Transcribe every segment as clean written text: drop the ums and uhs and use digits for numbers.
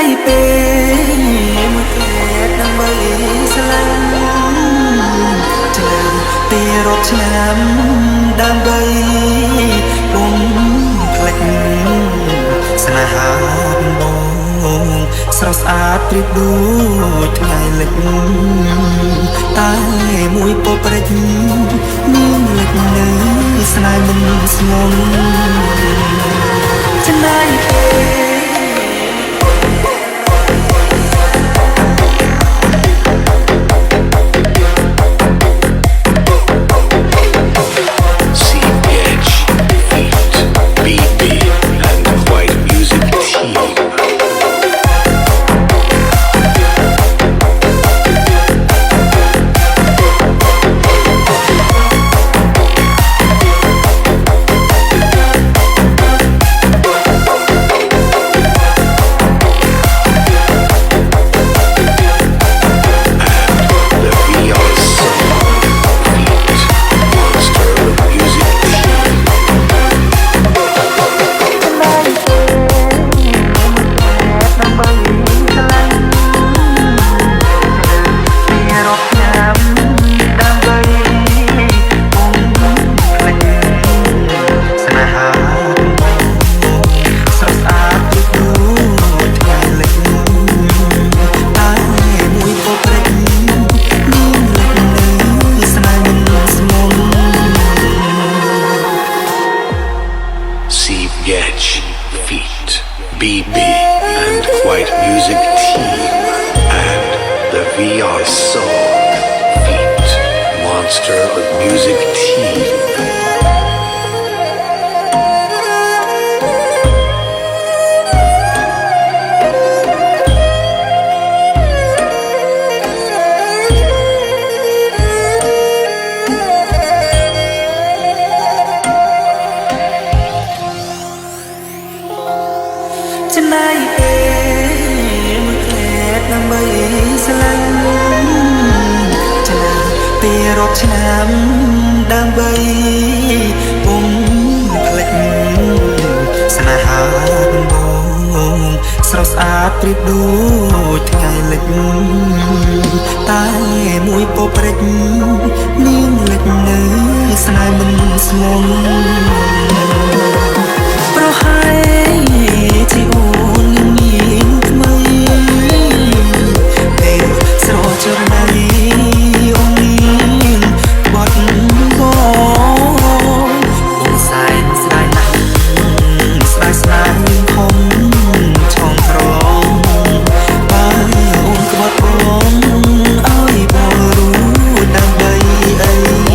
យពេលមួយខែដើម្បីស្រឡាញ់ចាំពីរាប់ឆ្នាំដើម្បីពុំភ្លេចស្នេហាបងស្រស់ស្អាតប្រៀបដូចថ្ងៃលិចតែមួយពព្រិចមានលិចនៅស្នេហ៍មិនស្ងន់ចំណាយពេល Feet, BB and White Music Team, and the VR Soul Feet, Monster of Music Team. ចំណាយពេលមួយខែដើម្បីស្រឡាញ់ចំណាយពេលរាប់ឆ្នាំដើម្បីពុំភ្លេចស្នេហាបងស្រស់ស្អាតប្រៀបដូចថ្ងៃលិចតែមួយពព្រិចមានលិចនៅស្នេហ៍មិនស្ងន់ប្រហែលជាអូនមានថ្មីពេលស្រចរណីអូនមានបាត់បងអូនសែនស្ដាយណាស់ស្ដាយស្នាមានធំឆងក្រងបើអូនក្បត់បងឲ្យបងรู้ដើម្បីអី ប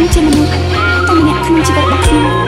ងជាមនុស្សតែម្នាក់ក្នុងជីវិតរបស់ខ្ញុំ